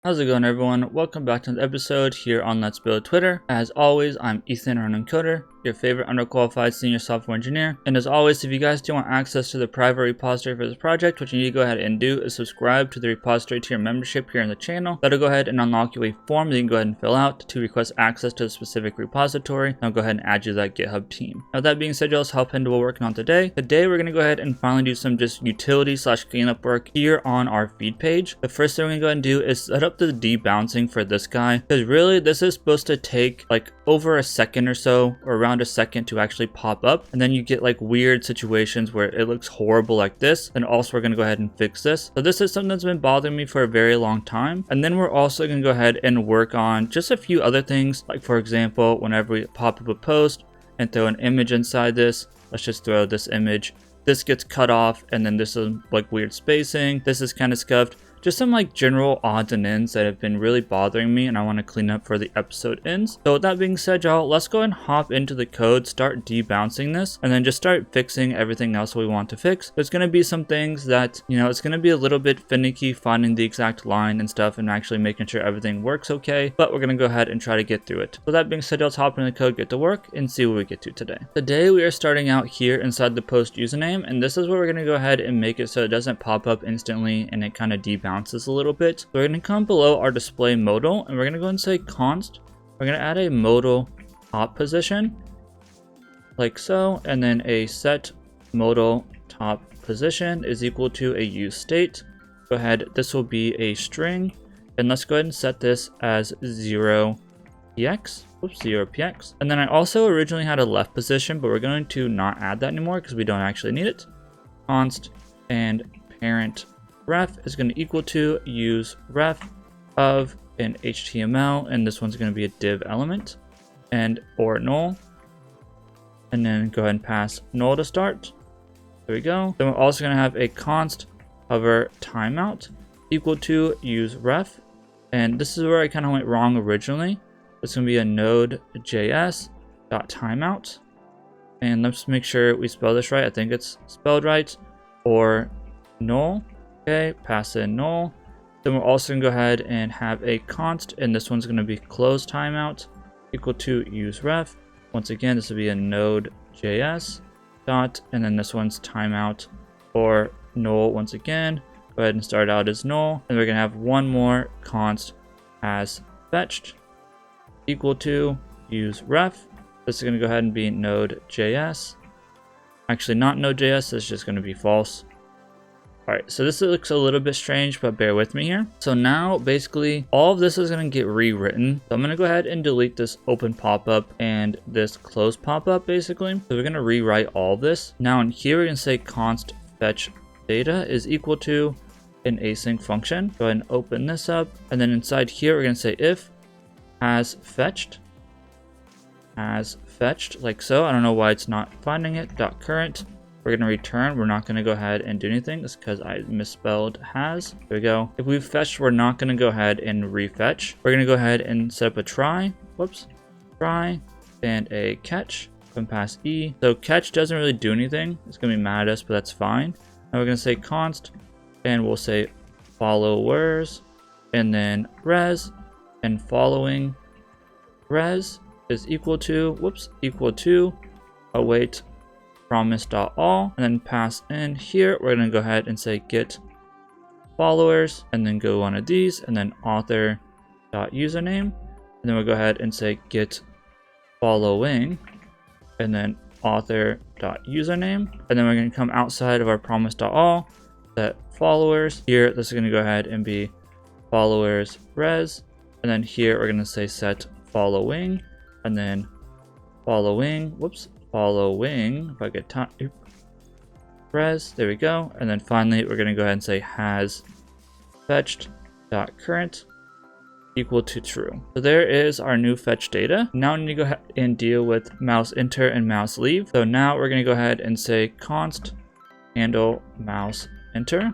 How's it going, everyone? Welcome back to another episode here on Let's Build Twitter. As always, I'm Ethan running Koder, your favorite underqualified senior software engineer. And as always, if you guys do want access to the private repository for this project, what you need to go ahead and do is subscribe to the repository tier membership here in the channel. That'll go ahead and unlock you a form that you can go ahead and fill out to request access to a specific repository. I'll go ahead and add you to that GitHub team. Now, that being said, let's hop into what we're working on today. Today, we're going to go ahead and finally do some just utility / cleanup work here on our feed page. The first thing we're going to go ahead and do is set up the debouncing for this guy, because really this is supposed to take like over a second or so, or around a second to actually pop up, and then you get like weird situations where it looks horrible like this. And also we're going to go ahead and fix this. So this is something that's been bothering me for a very long time. And then we're also going to go ahead and work on just a few other things, like for example, whenever we pop up a post and throw an image inside this, let's just throw this image, this gets cut off, and then this is like weird spacing, this is kind of scuffed. Just some like general odds and ends that have been really bothering me, and I want to clean up for the episode ends. So with that being said, y'all, let's go and hop into the code, start debouncing this, and then just start fixing everything else we want to fix. There's going to be some things that, it's going to be a little bit finicky finding the exact line and stuff and actually making sure everything works okay, but we're going to go ahead and try to get through it. So that being said, let's hop into the code, get to work, and see what we get to today. Today we are starting out here inside the post username, and this is where we're going to go ahead and make it so it doesn't pop up instantly and it kind of debounces a little bit. So we're going to come below our display modal, and we're going to go and say const. We're going to add a modal top position like so, and then a set modal top position is equal to a use state. Go ahead, this will be a string, and let's go ahead and set this as 0px. 0px. And then I also originally had a left position, but we're going to not add that anymore because we don't actually need it. Const and parent ref is going to equal to use ref of an HTML, and this one's going to be a div element and or null, and then go ahead and pass null to start. There we go. Then we're also going to have a const hover timeout equal to use ref, and this is where I kind of went wrong originally. It's going to be a node.js .timeout, and let's make sure we spell this right. I think it's spelled right, or null. Okay, pass in null. Then we're also going to go ahead and have a const, and this one's going to be close timeout equal to use ref. Once again, this will be a node.js dot, and then this one's timeout or null. Once again, go ahead and start out as null, and we're going to have one more const as fetched equal to use ref. This is going to go ahead and be node.js. Actually, not node.js, it's just going to be false. Alright, so this looks a little bit strange, but bear with me here. So now, basically, all of this is going to get rewritten. So I'm going to go ahead and delete this open pop-up and this close pop-up, basically. So we're going to rewrite all of this. Now in here, we're going to say const fetch data is equal to an async function. Go ahead and open this up. And then inside here, we're going to say if has fetched, like so. I don't know why it's not finding it. .current. We're going to return. We're not going to go ahead and do anything. That's because I misspelled has. There we go. If we've fetched, we're not going to go ahead and refetch. We're going to go ahead and set up a try. Try and a catch. And pass e. So catch doesn't really do anything. It's going to be mad at us, but that's fine. Now we're going to say const, and we'll say followers, and then res, and following res is equal to await promise.all, and then pass in here. We're going to go ahead and say get followers, and then go one of these, and then author.username, and then we'll go ahead and say get following, and then author.username, and then we're going to come outside of our promise.all, set followers. Here, this is going to go ahead and be followers res, and then here we're going to say set following, and then following, if I get time, res, there we go. And then finally, we're going to go ahead and say has fetched .current equal to true. So there is our new fetch data. Now we need to go ahead and deal with mouse enter and mouse leave. So now we're going to go ahead and say const handle mouse enter.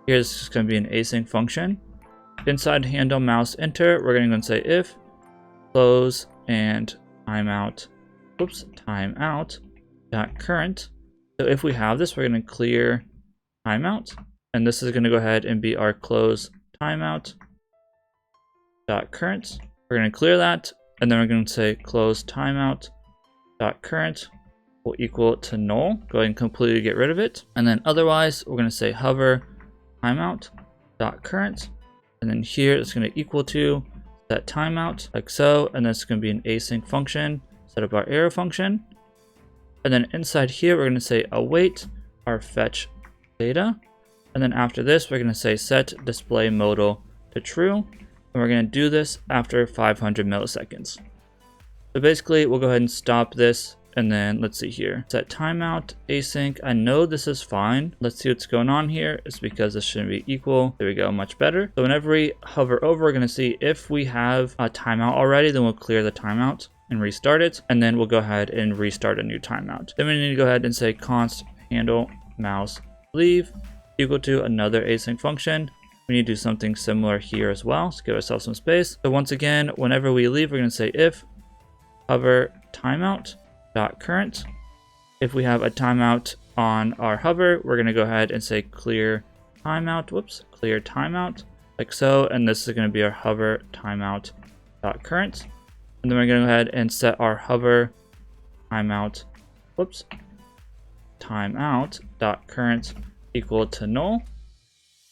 Here's just going to be an async function. Inside handle mouse enter, we're going to go and say if close and timeout current. So if we have this, we're going to clear timeout, and this is going to go ahead and be our close timeout timeout.current. We're going to clear that, and then we're going to say close timeout.current will equal to null. Go ahead and completely get rid of it. And then otherwise, we're going to say hover timeout.current. And then here it's going to equal to set timeout like so. And then it's going to be an async function, set up our arrow function. And then inside here, we're going to say await our fetch data. And then after this, we're going to say set display modal to true. And we're going to do this after 500 milliseconds. So basically, we'll go ahead and stop this. And then let's see here, set timeout async. I know this is fine. Let's see what's going on here. It's because this shouldn't be equal. There we go, much better. So whenever we hover over, we're going to see if we have a timeout already, then we'll clear the timeout and restart it. And then we'll go ahead and restart a new timeout. Then we need to go ahead and say const handle mouse leave equal to another async function. We need to do something similar here as well. Let's give ourselves some space. So once again, whenever we leave, we're going to say if hover timeout.current. If we have a timeout on our hover, we're going to go ahead and say clear timeout. Whoops, clear timeout like so. And this is going to be our hover timeout.current. And then we're going to go ahead and set our hover timeout. Whoops, timeout.current equal to null.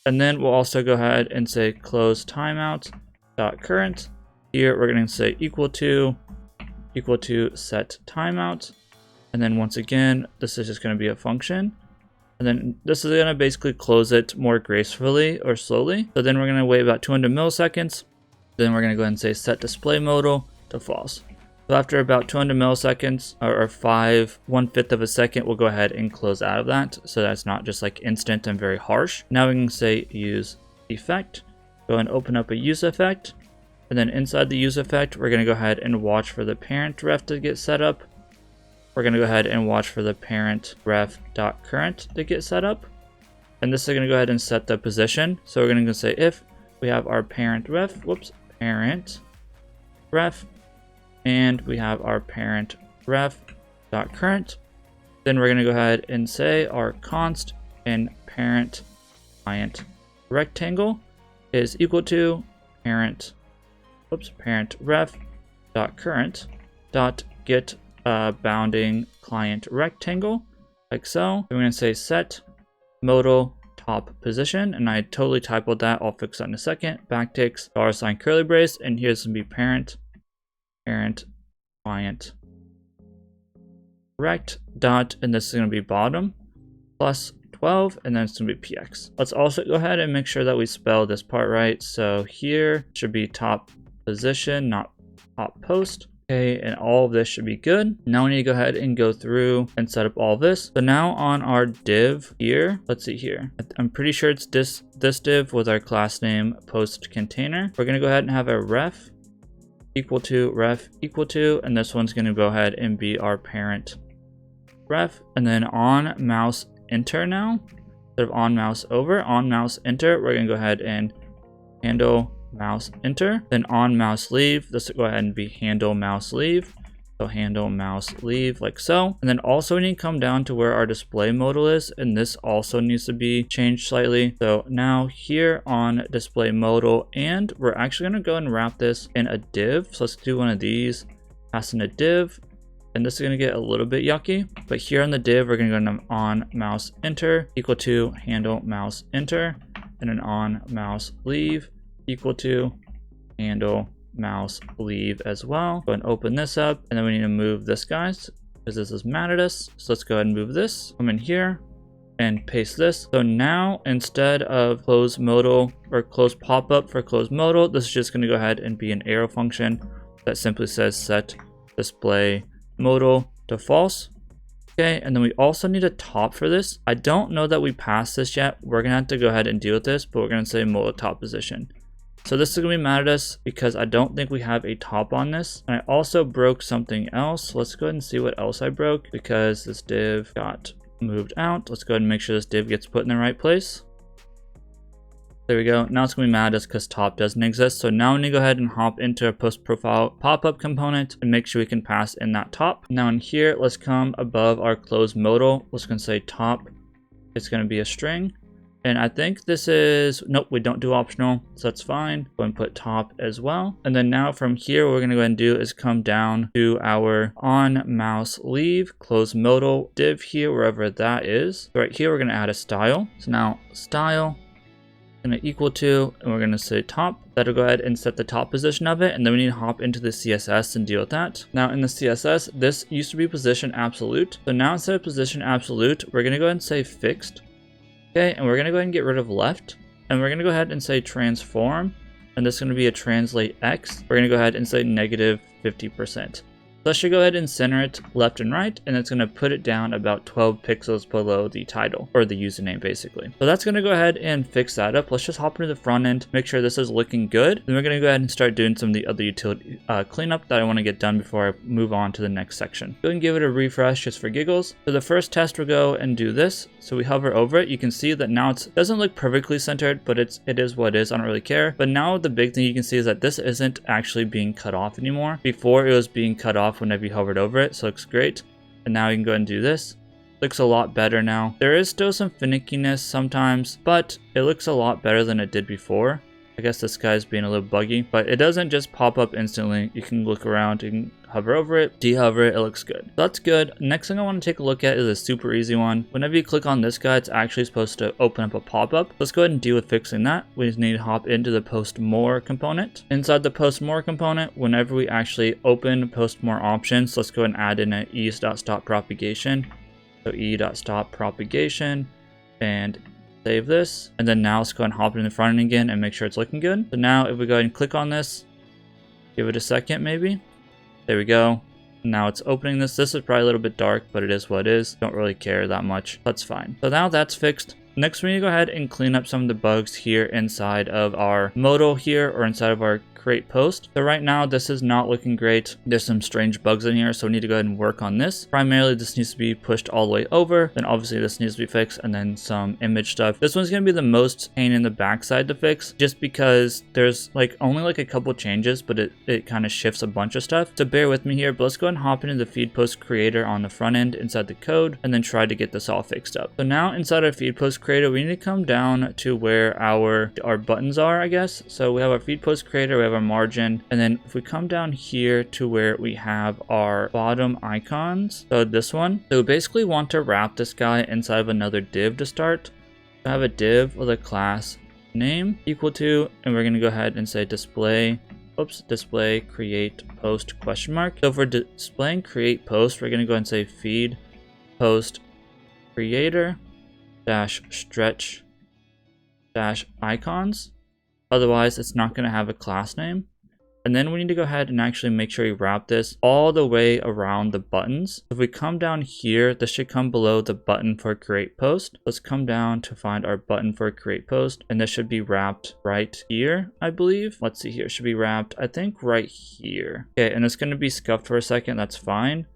And then we'll also go ahead and say close timeout.current. Here we're going to say equal to set timeout. And then once again, this is just going to be a function. And then this is going to basically close it more gracefully or slowly. So then we're going to wait about 200 milliseconds. Then we're going to go ahead and say set display modal to false. So after about 200 milliseconds or 1/5 of a second, we'll go ahead and close out of that. So that's not just like instant and very harsh. Now we can say use effect. Go and open up a use effect. And then inside the use effect, we're going to go ahead and watch for the parent ref to get set up. We're going to go ahead and watch for the parent ref.current to get set up. And this is going to go ahead and set the position. So we're going to say if we have our parent ref, parent ref, and we have our parent ref.current, then we're going to go ahead and say our const and parent client rectangle is equal to parent ref.current dot get bounding client rectangle like so. Then we're going to say set modal top position, and I totally typoed that. I'll fix that in a second. Backticks $sign curly brace, and here's going to be parent client rect dot, and this is going to be bottom plus 12, and then it's going to be px. Let's also go ahead and make sure that we spell this part right. So here should be top position, not top post. Okay, and all of this should be good. Now we need to go ahead and go through and set up all this. So now on our div here, let's see here. I'm pretty sure it's this div with our class name post container. We're gonna go ahead and have a ref equal to, and this one's gonna go ahead and be our parent ref. And then on mouse enter now, instead of on mouse over, on mouse enter, we're gonna go ahead and handle mouse enter. Then on mouse leave, this will go ahead and be handle mouse leave. So handle mouse leave like so. And then also we need to come down to where our display modal is, and this also needs to be changed slightly. So now here on display modal, and we're actually going to go and wrap this in a div. So let's do one of these, pass in a div, and this is going to get a little bit yucky. But here on the div, we're going to go on mouse enter equal to handle mouse enter, and then on mouse leave equal to handle mouse leave as well. Go and open this up, and then we need to move this guys because this is mad at us. So let's go ahead and move this, come in here and paste this. So now instead of close modal or close pop-up for close modal, this is just going to go ahead and be an arrow function that simply says set display modal to false. Okay, and then we also need a top for this. I don't know that we passed this yet. We're gonna have to go ahead and deal with this, but we're gonna say modal top position. So this is gonna be mad at us because I don't think we have a top on this. And I also broke something else. Let's go ahead and see what else I broke because this div got moved out. Let's go ahead and make sure this div gets put in the right place. There we go. Now it's gonna be mad at us because top doesn't exist. So now we need to go ahead and hop into our PostProfilePopup component and make sure we can pass in that top. Now in here, let's come above our close modal. Let's gonna say top. It's gonna be a string. And I think this is, nope, we don't do optional, so that's fine. Go and put top as well. And then now from here, what we're gonna go ahead and do is come down to our on mouse leave, close modal div here, wherever that is. So right here, we're gonna add a style. So now style, gonna equal to, and we're gonna say top. That'll go ahead and set the top position of it, and then we need to hop into the CSS and deal with that. Now in the CSS, this used to be position absolute. So now instead of position absolute, we're gonna go ahead and say fixed. Okay, and we're gonna go ahead and get rid of left, and we're gonna go ahead and say transform, and this is gonna be a translate X. We're gonna go ahead and say negative 50%. So I should go ahead and center it left and right, and it's going to put it down about 12 pixels below the title, or the username basically. So that's going to go ahead and fix that up. Let's just hop into the front end, make sure this is looking good. Then we're going to go ahead and start doing some of the other utility cleanup that I want to get done before I move on to the next section. Go and give it a refresh just for giggles. So the first test, we'll go and do this. So we hover over it. You can see that now it doesn't look perfectly centered, but it is what it is. I don't really care. But now the big thing you can see is that this isn't actually being cut off anymore. Before it was being cut off whenever you hovered over it, so it looks great. And now you can go ahead and do this. Looks a lot better now. There is still some finickiness sometimes, but it looks a lot better than it did before. I guess this guy's being a little buggy, but it doesn't just pop up instantly. You can look around, you can hover over it, dehover it, it looks good. So that's good. Next thing I want to take a look at is a super easy one. Whenever you click on this guy, it's actually supposed to open up a pop-up. Let's go ahead and deal with fixing that. We just need to hop into the PostMore component. Inside the PostMore component, whenever we actually open PostMore options, let's go ahead and add in an e.stop propagation. So e.stop propagation, and save this. And then now let's go ahead and hop in the front end again and make sure it's looking good. So now if we go ahead and click on this, give it a second maybe. There we go. Now it's opening this. This is probably a little bit dark, but it is what it is. Don't really care that much. That's fine. So now that's fixed. Next, we need to go ahead and clean up some of the bugs here inside of our modal here, or inside of our create post. So right now this is not looking great. There's some strange bugs in here, so we need to go ahead and work on this. Primarily this needs to be pushed all the way over, then obviously this needs to be fixed, and then some image stuff. This one's going to be the most pain in the backside to fix, just because there's only a couple changes, but it kind of shifts a bunch of stuff. So bear with me here, but let's go ahead and hop into the FeedPostCreator on the front end inside the code, and then try to get this all fixed up. So now inside our FeedPostCreator, we need to come down to where our buttons are, I guess. So we have our FeedPostCreator, we have our margin, and then if we come down here to where we have our bottom icons, so this one, so we basically want to wrap this guy inside of another div to start. I have a div with a class name equal to, and we're going to go ahead and say display create post question mark. So for displaying create post, we're going to go ahead and say feed post creator dash stretch dash icons. Otherwise, it's not going to have a class name. And then we need to go ahead and actually make sure we wrap this all the way around the buttons. If we come down here, this should come below the button for create post. Let's come down to find our button for create post, and this should be wrapped right here, I believe. Let's see here, it should be wrapped, I think, right here. Okay, and it's going to be scuffed for a second. That's fine.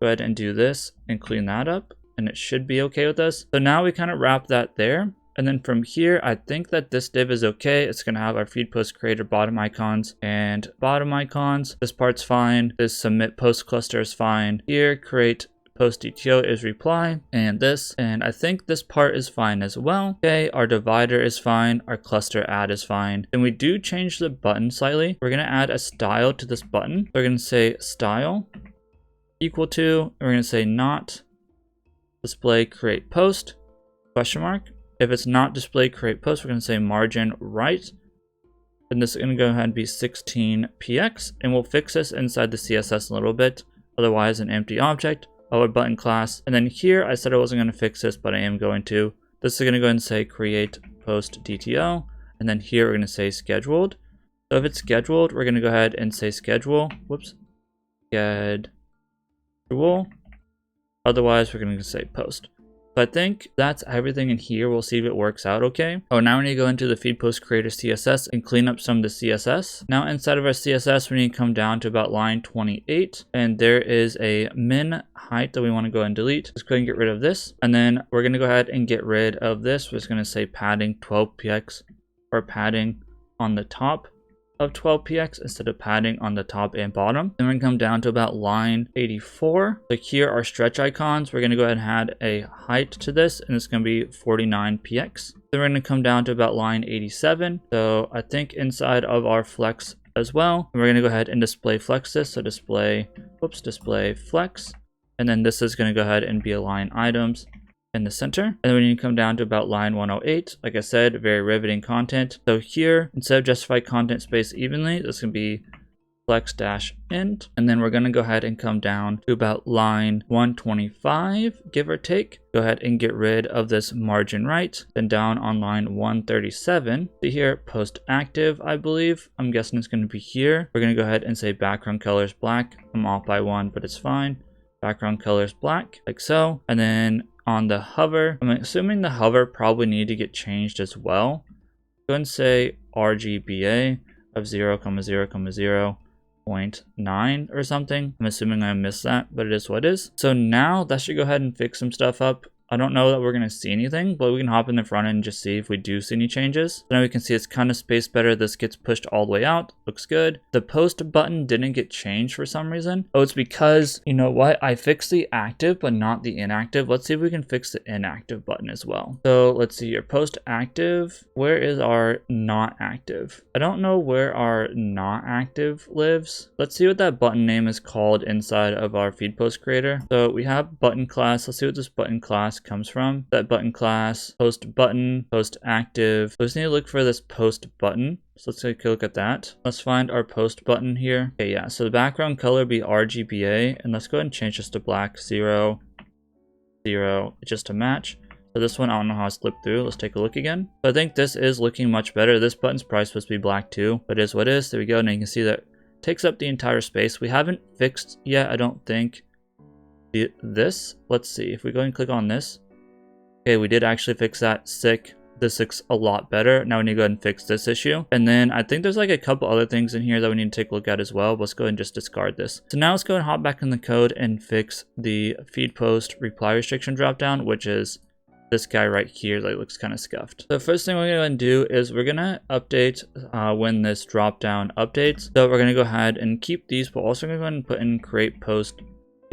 Go ahead and do this and clean that up, and it should be okay with us. So now we kind of wrap that there. And then from here, I think that this div is okay. It's going to have our FeedPostCreator bottom icons and bottom icons. This part's fine. This submit post cluster is fine. Here, create post DTO is reply, and this. And I think this part is fine as well. Okay, our divider is fine. Our cluster add is fine. Then we do change the button slightly. We're going to add a style to this button. We're going to say style equal to, and we're going to say not display create post question mark. If it's not display create post, we're going to say margin right. And this is going to go ahead and be 16px. And we'll fix this inside the CSS a little bit. Otherwise, an empty object, our button class. And then here, I said I wasn't going to fix this, but I am going to. This is going to go ahead and say create post DTO. And then here, we're going to say scheduled. So if it's scheduled, we're going to go ahead and say schedule. Whoops. Schedule. Otherwise, we're going to say post. So I think that's everything in here. We'll see if it works out okay. Oh, now we need to go into the FeedPostCreator CSS and clean up some of the CSS. Now inside of our CSS, we need to come down to about line 28. And there is a min height that we want to go ahead and delete. Let's go ahead and get rid of this. And then we're going to go ahead and get rid of this. We're just going to say padding 12px, or padding on the top. of 12px instead of padding on the top and bottom. Then we're going to come down to about line 84. So here are stretch icons. We're going to go ahead and add a height to this, and it's going to be 49px. Then we're going to come down to about line 87. So I think inside of our flex as well, we're going to go ahead and display flex this. So display flex. And then this is going to go ahead and be align items in the center. And then we need to come down to about line 108. Like I said, very riveting content. So here, instead of justify content space evenly, this can be flex-int. And then we're going to go ahead and come down to about line 125, give or take. Go ahead and get rid of this margin right. Then down on line 137, see here, post active, I believe. I'm guessing it's going to be here. We're going to go ahead and say background color is black. I'm off by one, but it's fine. Background color is black, like so. And then on the hover, I'm assuming the hover probably need to get changed as well. Go ahead and say RGBA of 0,0,0.9 or something. I'm assuming I missed that, but it is what it is. So now that should go ahead and fix some stuff up. I don't know that we're going to see anything, but we can hop in the front end and just see if we do see any changes. So now we can see it's kind of spaced better. This gets pushed all the way out. Looks good. The post button didn't get changed for some reason. Oh, it's because, you know what? I fixed the active, but not the inactive. Let's see if we can fix the inactive button as well. So let's see your post active. Where is our not active? I don't know where our not active lives. Let's see what that button name is called inside of our FeedPostCreator. So we have button class. Let's see what this button class comes from. That button class, post button, post active. So we just need to look for this post button. So let's take a look at that. Let's find our post button here. Okay, yeah, so the background color be RGBA, and let's go ahead and change this to black 0, 0, just to match. So this one, I don't know how I slipped through. Let's take a look again. So I think this is looking much better. This button's probably supposed to be black too, but it is what it is. There we go. And you can see that it takes up the entire space. We haven't fixed yet, I don't think, this. Let's see if we go and click on this. Okay, we did actually fix that. Sick. This looks a lot better. Now we need to go ahead and fix this issue. And then I think there's like a couple other things in here that we need to take a look at as well. Let's go ahead and just discard this. So now let's go and hop back in the code and fix the feed post reply restriction dropdown, which is this guy right here that looks kind of scuffed. So first thing we're going to do is we're going to update when this dropdown updates. So we're going to go ahead and keep these, but also going to go ahead and put in create post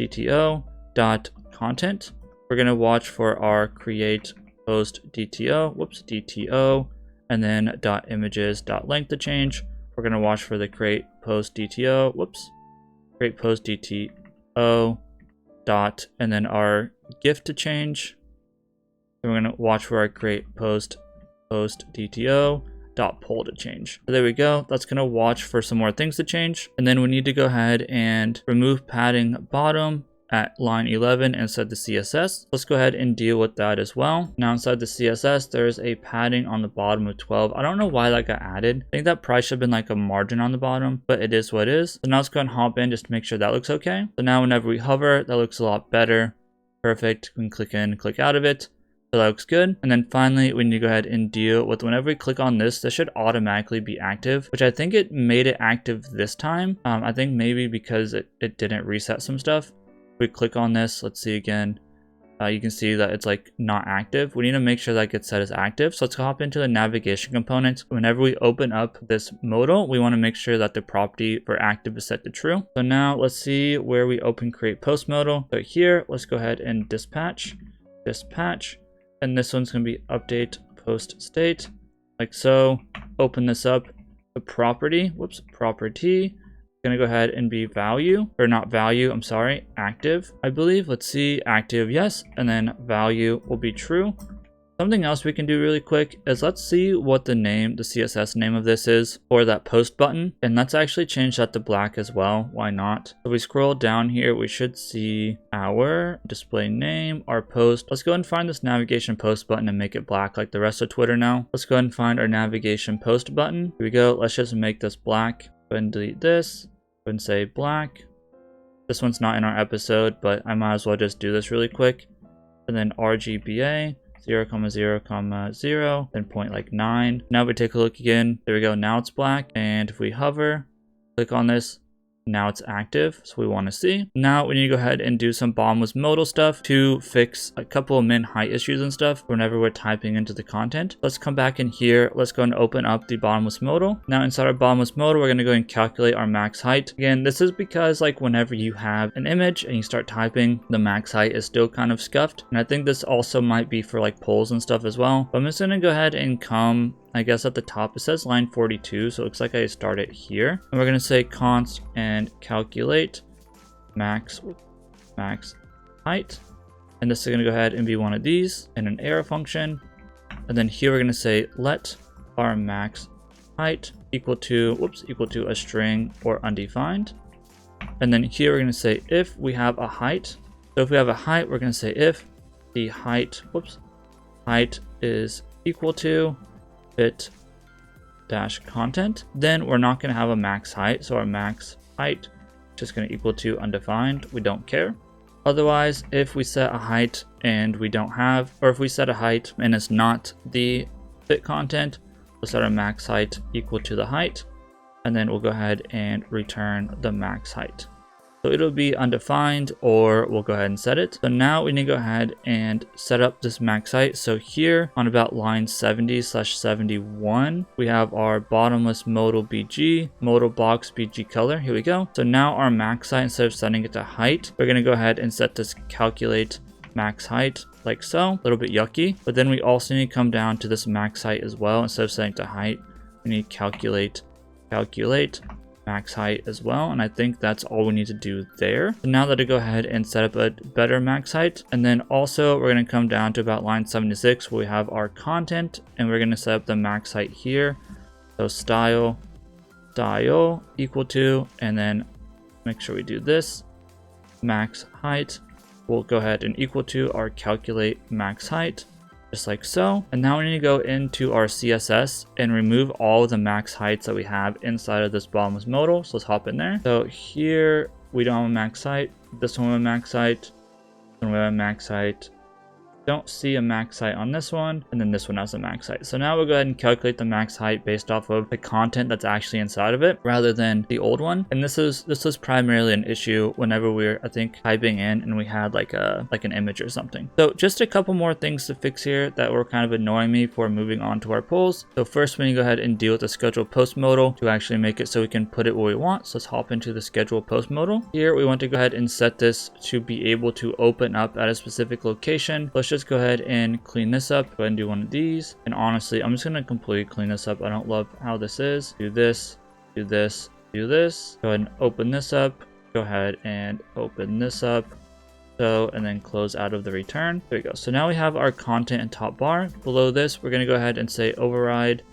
DTO.content. We're going to watch for our create post DTO, and then .images.length to change. We're going to watch for the create post DTO, create post DTO dot, and then our GIF to change. Then we're going to watch for our create post DTO dot poll to change. So there we go. That's going to watch for some more things to change. And then we need to go ahead and remove padding bottom at line 11 inside the CSS. Let's go ahead and deal with that as well. Now inside the CSS, there's a padding on the bottom of 12. I don't know why that got added. I think that probably should have been like a margin on the bottom, but it is what it is. So now let's go ahead and hop in just to make sure that looks okay. So now whenever we hover, that looks a lot better. Perfect. We can click in, click out of it. So that looks good. And then finally, we need to go ahead and deal with whenever we click on this should automatically be active, which I think it made it active this time. I think maybe because it didn't reset some stuff. We click on this, let's see again, you can see that it's like not active. We need to make sure that gets set as active. So let's hop into the navigation component. Whenever we open up this modal, we want to make sure that the property for active is set to true. So now let's see where we open create post modal. So here, let's go ahead and dispatch, and this one's going to be update post state, like so. Open this up, the property, property. Gonna go ahead and be value, or not value, I'm sorry, active, I believe. Let's see, active, yes, and then value will be true. Something else we can do really quick is let's see what the name, the CSS name of this is for that post button, and let's actually change that to black as well. Why not? So we scroll down here, we should see our display name, our post. Let's go and find this navigation post button and make it black like the rest of Twitter now. Let's go ahead and find our navigation post button. Here we go. Let's just make this black. Go ahead and delete this. Go ahead and say black. This one's not in our episode, but I might as well just do this really quick. And then RGBA 0,0,0, then point like 9. Now we take a look again. There we go. Now it's black. And if we hover, click on this, Now it's active, so we want to see. Now we need to go ahead and do some BottomlessModal stuff to fix a couple of min height issues and stuff whenever we're typing into the content. Let's come back in here. Let's go and open up the BottomlessModal. Now inside our BottomlessModal, we're going to go and calculate our max height. Again, this is because like whenever you have an image and you start typing, the max height is still kind of scuffed. And I think this also might be for like polls and stuff as well. But I'm just going to go ahead and come, I guess at the top, it says line 42. So it looks like I start it here. And we're going to say const and calculate max height. And this is going to go ahead and be one of these and an arrow function. And then here we're going to say let our max height equal to a string or undefined. And then here we're going to say if we have a height. So if we have a height, we're going to say if the height is equal to fit dash content, then we're not going to have a max height. So our max height is just going to equal to undefined. We don't care. Otherwise, if we set a height and we don't have, or if we set a height and it's not the fit content, we'll set our max height equal to the height, and then we'll go ahead and return the max height. So it'll be undefined, or we'll go ahead and set it. So now we need to go ahead and set up this max height. So here on about line 70/71, we have our BottomlessModal BG, modal box BG color. Here we go. So now our max height, instead of setting it to height, we're going to go ahead and set this calculate max height like so. A little bit yucky, but then we also need to come down to this max height as well. Instead of setting to height, we need to calculate max height as well, and I think that's all we need to do there. So now that I go ahead and set up a better max height, and then also we're going to come down to about line 76 where we have our content, and we're going to set up the max height here. So style equal to, and then make sure we do this max height. We'll go ahead and equal to our calculate max height, just like so. And now we need to go into our CSS and remove all of the max heights that we have inside of this BottomlessModal. So let's hop in there. So here we don't have a max height. This one we have a max height. This one we have a max height. Don't see a max height on this one, and then this one has a max height. So now we'll go ahead and calculate the max height based off of the content that's actually inside of it rather than the old one. And this was primarily an issue whenever we were, I think, typing in and we had like an image or something. So just a couple more things to fix here that were kind of annoying me before moving on to our polls. So first we need to go ahead and deal with the schedule post modal to actually make it so we can put it where we want. So let's hop into the schedule post modal. Here we want to go ahead and set this to be able to open up at a specific location. Let's just go ahead and clean this up. Go ahead and do one of these. And honestly, I'm just going to completely clean this up. I don't love how this is. Do this, do this, do this. Go ahead and open this up. Go ahead and open this up. So, and then close out of the return. There we go. So now we have our content and top bar. Below this, we're going to go ahead and say override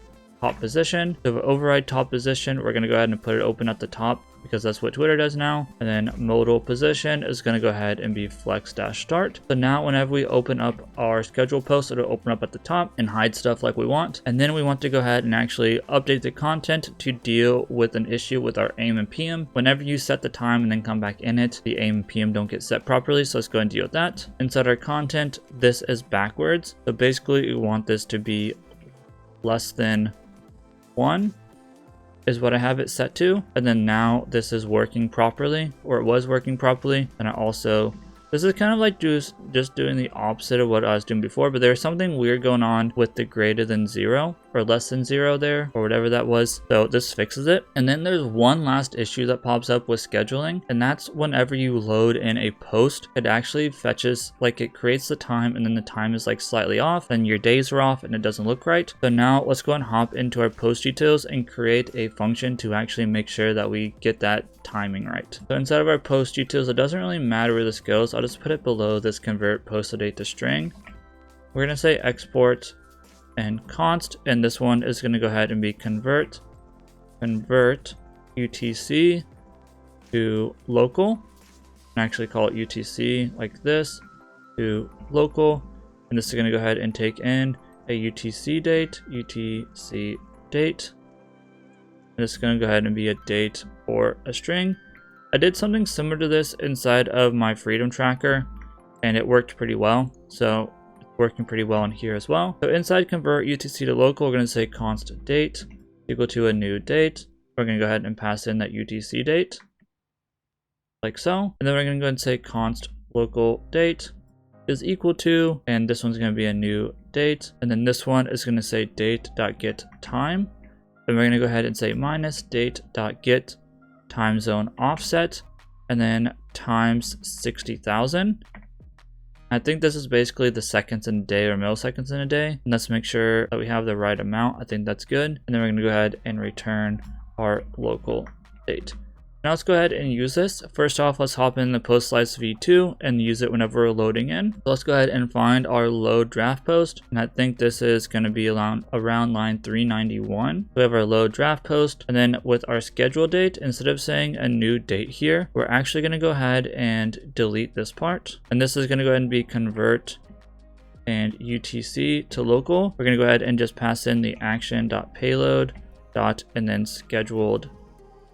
top position. So if override top position, we're going to go ahead and put it open at the top because that's what Twitter does now. And then modal position is going to go ahead and be flex-start. So now whenever we open up our schedule post, it'll open up at the top and hide stuff like we want. And then we want to go ahead and actually update the content to deal with an issue with our AM and PM. Whenever you set the time and then come back in it, the AM and PM don't get set properly. So let's go and deal with that. Inside our content, this is backwards. So basically we want this to be less than 1 is what I have it set to. And then now this is working properly, or it was working properly. And I also, this is kind of like just doing the opposite of what I was doing before, but there's something weird going on with the greater than 0 or less than 0 there, or whatever that was. So this fixes it. And then there's one last issue that pops up with scheduling, and that's whenever you load in a post, it actually fetches, like it creates the time and then the time is like slightly off, then your days are off and it doesn't look right. So now let's go and hop into our post details and create a function to actually make sure that we get that timing right. So inside of our post details, it doesn't really matter where this goes. I'll just put it below this convert post date to string. We're going to say export and const, and this one is going to go ahead and be convert UTC to local, and actually call it UTC like this to local, and this is going to go ahead and take in a UTC date, and it's going to go ahead and be a date or a string. I did something similar to this inside of my freedom tracker, and it worked pretty well. So working pretty well in here as well. So inside convert UTC to local, we're going to say const date equal to a new date. We're going to go ahead and pass in that UTC date. like so. And then we're going to go ahead and say const local date is equal to, and this one's going to be a new date. And then this one is going to say date.getTime. Then we're going to go ahead and say minus date.get time zone offset, and then times 60,000. I think this is basically the seconds in a day or milliseconds in a day. And let's make sure that we have the right amount. I think that's good. And then we're going to go ahead and return our local date. Now let's go ahead and use this. First off, let's hop in the post slice v2 and use it whenever we're loading in. So let's go ahead and find our load draft post. And I think this is going to be around line 391. We have our load draft post. And then with our schedule date, instead of saying a new date here, we're actually going to go ahead and delete this part. And this is going to go ahead and be convert and UTC to local. We're going to go ahead and just pass in the action.payload and then scheduled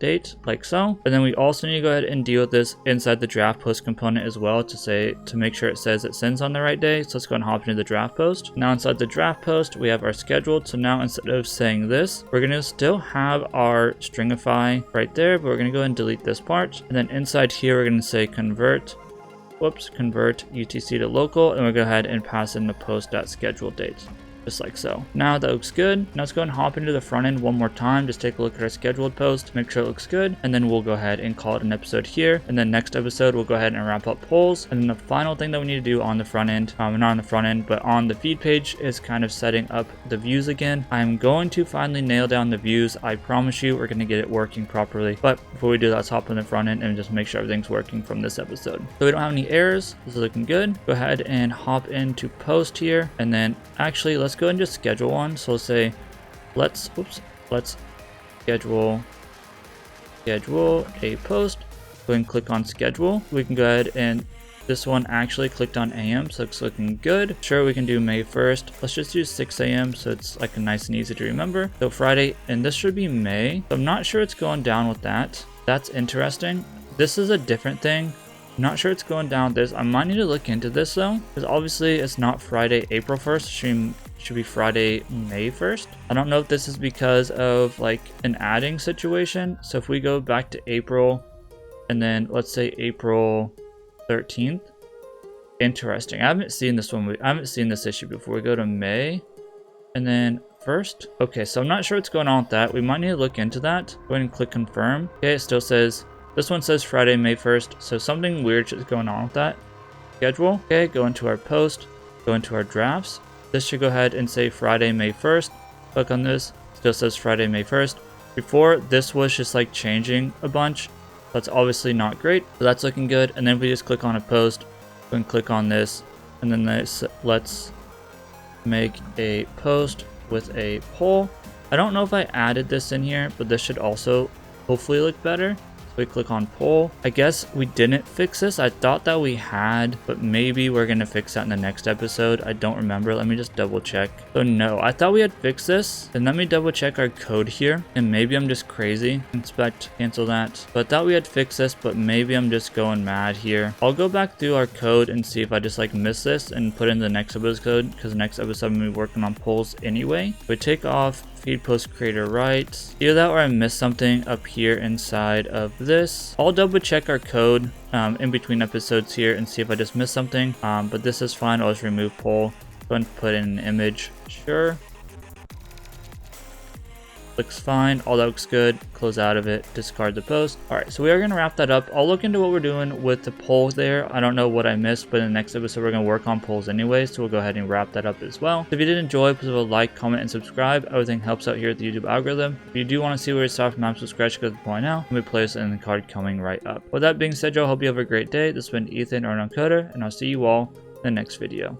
date, like so. And then we also need to go ahead and deal with this inside the draft post component as well to make sure it says it sends on the right day. So let's go and hop into the draft post. Now inside the draft post, we have our scheduled. So now instead of saying this, we're going to still have our stringify right there, but we're going to go ahead and delete this part. And then inside here, we're going to say convert UTC to local, and we'll go ahead and pass in the post.scheduled date. Just like so. Now that looks good. Now let's go and hop into the front end one more time. Just take a look at our scheduled post, make sure it looks good, and then we'll go ahead and call it an episode here. And then next episode, we'll go ahead and wrap up polls. And then the final thing that we need to do on the front end, not on the front end, but on the feed page, is kind of setting up the views again. I'm going to finally nail down the views. I promise you, we're going to get it working properly. But before we do that, let's hop on the front end and just make sure everything's working from this episode. So we don't have any errors. This is looking good. Go ahead and hop into post here, and then actually let's go and just schedule one. So let's say let's schedule a post. Go ahead and click on schedule. We can go ahead and this one actually clicked on AM, so it's looking good. Sure, we can do May 1st. Let's just do 6 AM so it's like a nice and easy to remember. So Friday, and this should be May. So I'm not sure it's going down with that. That's interesting. This is a different thing. I'm not sure it's going down with this. I might need to look into this though, because obviously it's not Friday, April 1st. It should be Friday, May 1st. I don't know if this is because of like an adding situation. So if we go back to April and then let's say April 13th. Interesting. I haven't seen this one. I haven't seen this issue before. We go to May and then 1st. Okay, so I'm not sure what's going on with that. We might need to look into that. Go ahead and click confirm. Okay, it still says, this one says Friday, May 1st. So something weird is going on with that. Schedule. Okay, go into our post, go into our drafts. This should go ahead and say Friday, May 1st. Click on this. Still says Friday, May 1st. Before, this was just like changing a bunch. That's obviously not great. So that's looking good. And then we just click on a post. Go and click on this. And then let's make a post with a poll. I don't know if I added this in here, but this should also hopefully look better. We click on poll. I guess we didn't fix this. I thought that we had, but maybe we're going to fix that in the next episode. I don't remember. Let me just double check. So no, I thought we had fixed this. And let me double check our code here. And maybe I'm just crazy. Inspect, cancel that. But I thought we had fixed this, but maybe I'm just going mad here. I'll go back through our code and see if I just like miss this and put in the next episode's code, because the next episode I'm going to be working on polls anyway. We take off FeedPostCreator right. Either that or I missed something up here inside of this. I'll double check our code in between episodes here and see if I just missed something. But this is fine. I'll just remove poll. Go ahead and put in an image. Sure. Looks fine. All that looks good. Close out of it. Discard the post. All right, so we are going to wrap that up. I'll look into what we're doing with the poll there. I don't know what I missed, but in the next episode, we're going to work on polls anyway. So we'll go ahead and wrap that up as well. If you did enjoy, please leave a like, comment, and subscribe. Everything helps out here at the YouTube algorithm. If you do want to see where we start from maps from scratch, go to the point now. And we place it in the card coming right up. With that being said, y'all, hope you have a great day. This has been Ethan or Koder, and I'll see you all in the next video.